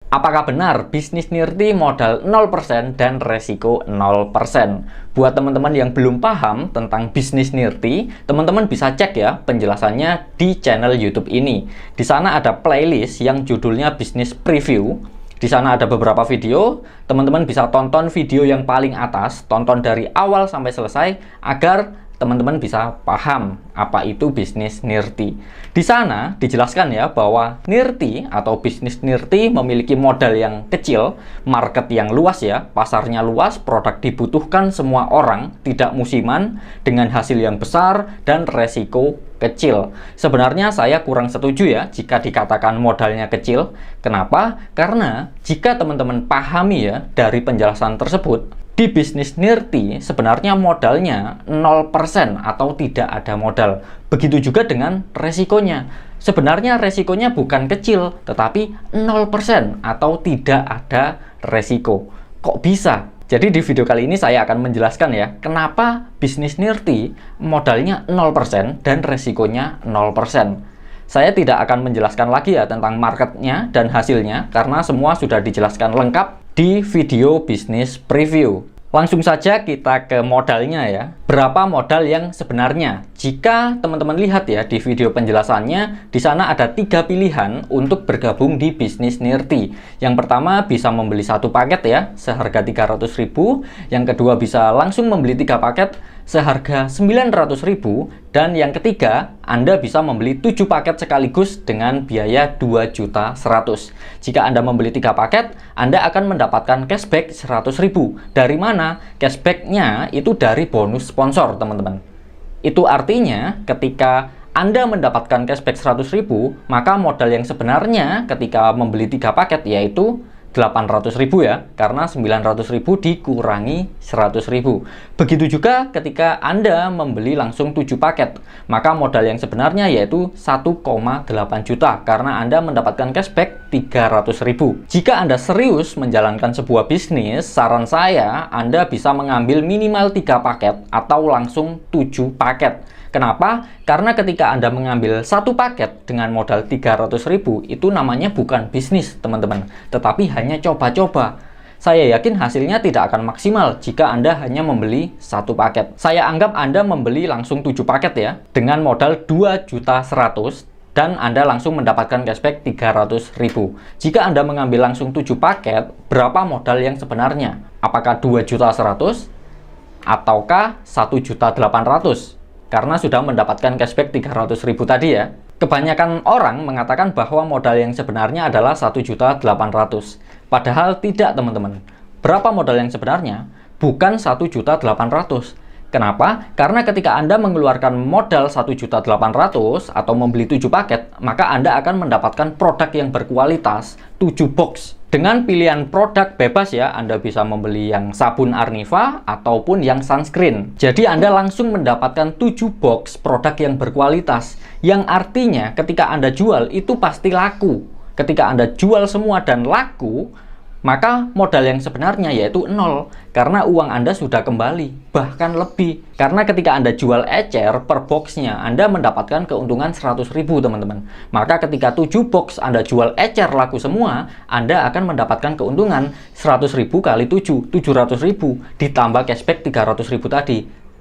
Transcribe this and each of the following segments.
Apakah benar bisnis Nirti modal 0% dan resiko 0%? Buat teman-teman yang belum paham tentang bisnis Nirti, teman-teman bisa cek ya penjelasannya di channel YouTube ini. Di sana ada playlist yang judulnya Bisnis Preview. Di sana ada beberapa video, teman-teman bisa tonton video yang paling atas, tonton dari awal sampai selesai agar teman-teman bisa paham apa itu bisnis Nirti. Di sana dijelaskan ya bahwa Nirti atau bisnis Nirti memiliki modal yang kecil, market yang luas ya, pasarnya luas, produk dibutuhkan semua orang, tidak musiman, dengan hasil yang besar dan resiko kecil. Sebenarnya saya kurang setuju ya jika dikatakan modalnya kecil. Kenapa? Karena jika teman-teman pahami ya dari penjelasan tersebut, di bisnis Nirti sebenarnya modalnya 0% atau tidak ada modal. Begitu juga dengan resikonya. Sebenarnya resikonya bukan kecil, tetapi 0% atau tidak ada resiko. Kok bisa? Jadi di video kali ini saya akan menjelaskan ya, kenapa bisnis Nirti modalnya 0% dan resikonya 0%. Saya tidak akan menjelaskan lagi ya tentang marketnya dan hasilnya, karena semua sudah dijelaskan lengkap di video bisnis preview. Langsung saja kita ke modalnya ya. Berapa modal yang sebenarnya? Jika teman-teman lihat ya di video penjelasannya, di sana ada 3 pilihan untuk bergabung di bisnis Nirti. Yang pertama bisa membeli 1 paket ya, seharga 300.000. Yang kedua bisa langsung membeli 3 paket seharga 900.000. Dan yang ketiga, Anda bisa membeli 7 paket sekaligus dengan biaya 2.100.000. Jika Anda membeli 3 paket, Anda akan mendapatkan cashback 100.000. Dari mana? Cashbacknya itu dari bonus sponsor, teman-teman. Itu artinya ketika Anda mendapatkan cashback 100.000, maka modal yang sebenarnya ketika membeli 3 paket yaitu 800.000 ya, karena 900.000 dikurangi 100.000. Begitu juga ketika Anda membeli langsung 7 paket, maka modal yang sebenarnya yaitu 1,8 juta, karena Anda mendapatkan cashback 300.000. Jika Anda serius menjalankan sebuah bisnis, saran saya Anda bisa mengambil minimal 3 paket atau langsung 7 paket. Kenapa? Karena ketika Anda mengambil 1 paket dengan modal 300.000, itu namanya bukan bisnis, teman-teman, tetapi hanya coba-coba. Saya yakin hasilnya tidak akan maksimal jika Anda hanya membeli 1 paket. Saya anggap Anda membeli langsung 7 paket ya, dengan modal 2.100.000 dan Anda langsung mendapatkan cashback 300.000. Jika Anda mengambil langsung 7 paket, berapa modal yang sebenarnya? Apakah 2.100.000 ataukah 1.800.000? Karena sudah mendapatkan cashback 300.000 tadi ya. Kebanyakan orang mengatakan bahwa modal yang sebenarnya adalah 1.800.000. Padahal tidak, teman-teman. Berapa modal yang sebenarnya? Bukan 1.800.000. Kenapa? Karena ketika Anda mengeluarkan modal 1.800.000 atau membeli 7 paket, maka Anda akan mendapatkan produk yang berkualitas 7 box. Dengan pilihan produk bebas ya, Anda bisa membeli yang sabun Arniva ataupun yang sunscreen. Jadi Anda langsung mendapatkan 7 box produk yang berkualitas, yang artinya ketika Anda jual itu pasti laku. Ketika Anda jual semua dan laku, maka modal yang sebenarnya yaitu 0, karena uang Anda sudah kembali, bahkan lebih. Karena ketika Anda jual ecer per boxnya, Anda mendapatkan keuntungan 100.000, teman-teman. Maka ketika 7 box Anda jual ecer laku semua, Anda akan mendapatkan keuntungan 100.000 kali 7, 700.000, ditambah cashback 300.000 tadi.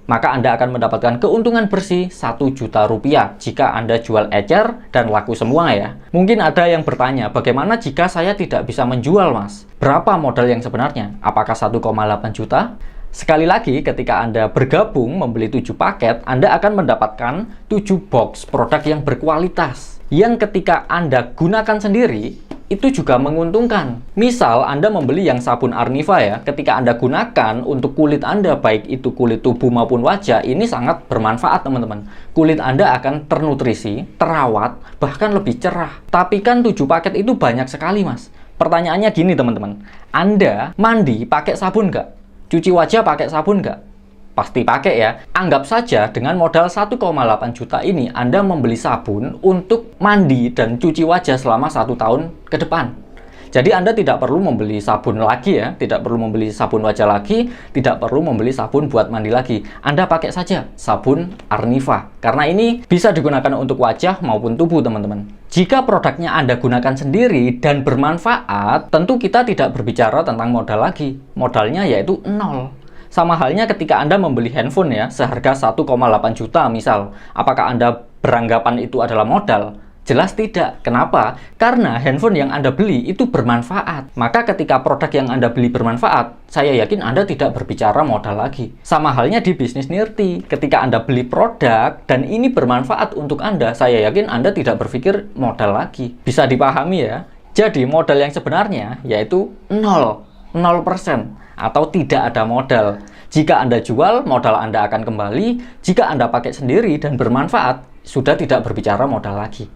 Maka Anda akan mendapatkan keuntungan bersih 1 juta rupiah jika Anda jual ecer dan laku semua ya. Mungkin ada yang bertanya, bagaimana jika saya tidak bisa menjual, Mas? Berapa modal yang sebenarnya? Apakah 1,8 juta? Sekali lagi, ketika Anda bergabung membeli 7 paket, Anda akan mendapatkan 7 box produk yang berkualitas, yang ketika Anda gunakan sendiri, itu juga menguntungkan. Misal Anda membeli yang sabun Arniva ya, ketika Anda gunakan untuk kulit Anda, baik itu kulit tubuh maupun wajah, ini sangat bermanfaat, teman-teman. Kulit Anda akan ternutrisi, terawat, bahkan lebih cerah. Tapi kan 7 paket itu banyak sekali, Mas. Pertanyaannya gini, teman-teman. Anda mandi pakai sabun nggak? Cuci wajah pakai sabun nggak? Pasti pakai ya. Anggap saja dengan modal 1,8 juta ini Anda membeli sabun untuk mandi dan cuci wajah selama 1 tahun ke depan. Jadi Anda tidak perlu membeli sabun lagi ya, tidak perlu membeli sabun wajah lagi, tidak perlu membeli sabun buat mandi lagi. Anda pakai saja sabun Arniva, karena ini bisa digunakan untuk wajah maupun tubuh teman-teman. Jika produknya Anda gunakan sendiri dan bermanfaat, tentu kita tidak berbicara tentang modal lagi. Modalnya yaitu 0. Sama halnya ketika Anda membeli handphone ya, seharga 1,8 juta misal. Apakah Anda beranggapan itu adalah modal? Jelas tidak. Kenapa? Karena handphone yang Anda beli itu bermanfaat. Maka ketika produk yang Anda beli bermanfaat, saya yakin Anda tidak berbicara modal lagi. Sama halnya di bisnis Nirti. Ketika Anda beli produk dan ini bermanfaat untuk Anda, saya yakin Anda tidak berpikir modal lagi. Bisa dipahami ya? Jadi modal yang sebenarnya yaitu 0%. Atau tidak ada modal. Jika Anda jual, modal Anda akan kembali. Jika Anda pakai sendiri dan bermanfaat, sudah tidak berbicara modal lagi.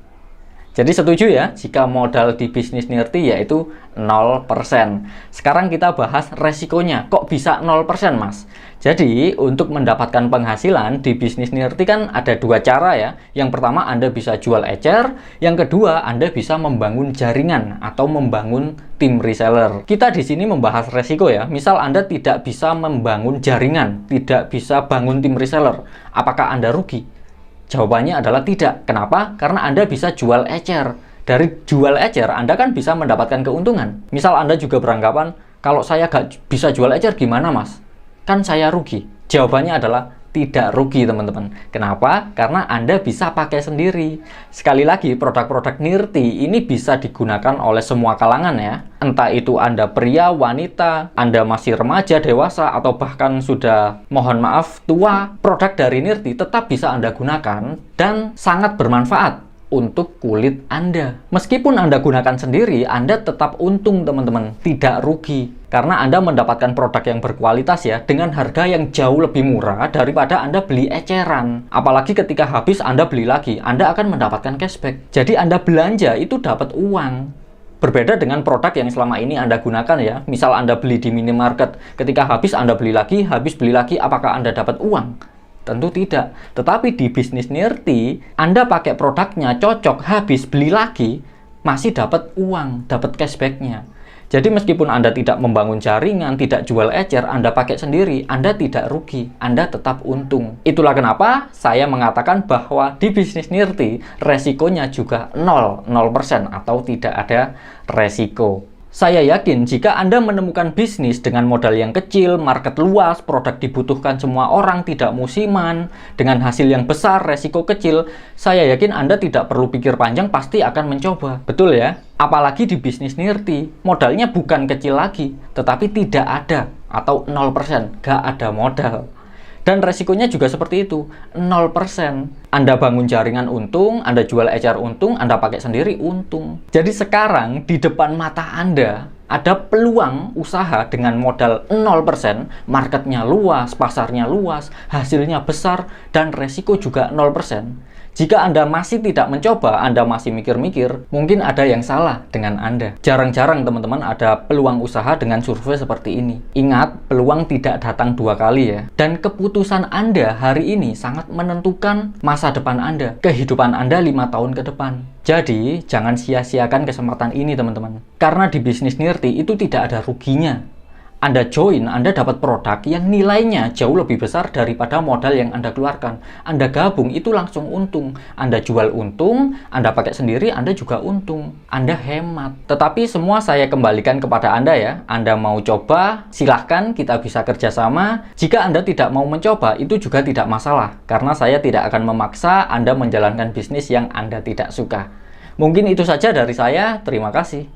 Jadi setuju ya, jika modal di bisnis Nirti yaitu 0%. Sekarang kita bahas resikonya. Kok bisa 0% mas? Jadi untuk mendapatkan penghasilan di bisnis Nirti kan ada dua cara ya. Yang pertama Anda bisa jual ecer, yang kedua Anda bisa membangun jaringan atau membangun tim reseller. Kita di sini membahas resiko ya. Misal Anda tidak bisa membangun jaringan, tidak bisa bangun tim reseller. Apakah Anda rugi? Jawabannya adalah tidak. Kenapa? Karena Anda bisa jual ecer. Dari jual ecer, Anda kan bisa mendapatkan keuntungan. Misal Anda juga beranggapan, kalau saya nggak bisa jual ecer gimana mas? Kan saya rugi. Jawabannya adalah tidak rugi teman-teman. Kenapa? Karena Anda bisa pakai sendiri. Sekali lagi, produk-produk Nirti ini bisa digunakan oleh semua kalangan ya. Entah itu Anda pria, wanita, Anda masih remaja, dewasa, atau bahkan sudah, mohon maaf, tua. Produk dari Nirti tetap bisa Anda gunakan dan sangat bermanfaat untuk kulit Anda. Meskipun Anda gunakan sendiri, Anda tetap untung teman-teman, tidak rugi. Karena Anda mendapatkan produk yang berkualitas ya, dengan harga yang jauh lebih murah daripada Anda beli eceran. Apalagi ketika habis Anda beli lagi, Anda akan mendapatkan cashback. Jadi Anda belanja itu dapat uang. Berbeda dengan produk yang selama ini Anda gunakan ya. Misal Anda beli di minimarket, ketika habis Anda beli lagi, apakah Anda dapat uang? Tentu tidak. Tetapi di bisnis Nirti, Anda pakai produknya, cocok, habis, beli lagi, masih dapat uang, dapat cashbacknya. Jadi meskipun Anda tidak membangun jaringan, tidak jual ecer, Anda pakai sendiri, Anda tidak rugi, Anda tetap untung. Itulah kenapa saya mengatakan bahwa di bisnis Nirti, resikonya juga 0% atau tidak ada resiko. Saya yakin jika Anda menemukan bisnis dengan modal yang kecil, market luas, produk dibutuhkan semua orang, tidak musiman, dengan hasil yang besar, resiko kecil, saya yakin Anda tidak perlu pikir panjang, pasti akan mencoba. Betul ya? Apalagi di bisnis Nirti, modalnya bukan kecil lagi, tetapi tidak ada, atau 0%, gak ada modal. Dan resikonya juga seperti itu, 0%. Anda bangun jaringan untung, Anda jual ecer untung, Anda pakai sendiri untung. Jadi sekarang di depan mata Anda ada peluang usaha dengan modal 0%, marketnya luas, pasarnya luas, hasilnya besar, dan resiko juga 0%. Jika Anda masih tidak mencoba, Anda masih mikir-mikir, mungkin ada yang salah dengan Anda. Jarang-jarang teman-teman ada peluang usaha dengan survei seperti ini. Ingat, peluang tidak datang 2 kali ya. Dan keputusan Anda hari ini sangat menentukan masa depan Anda, kehidupan Anda 5 tahun ke depan. Jadi, jangan sia-siakan kesempatan ini teman-teman. Karena di bisnis Nirti itu tidak ada ruginya. Anda join, Anda dapat produk yang nilainya jauh lebih besar daripada modal yang Anda keluarkan. Anda gabung, itu langsung untung. Anda jual untung, Anda pakai sendiri, Anda juga untung. Anda hemat. Tetapi semua saya kembalikan kepada Anda ya. Anda mau coba, silahkan kita bisa kerjasama. Jika Anda tidak mau mencoba, itu juga tidak masalah. Karena saya tidak akan memaksa Anda menjalankan bisnis yang Anda tidak suka. Mungkin itu saja dari saya. Terima kasih.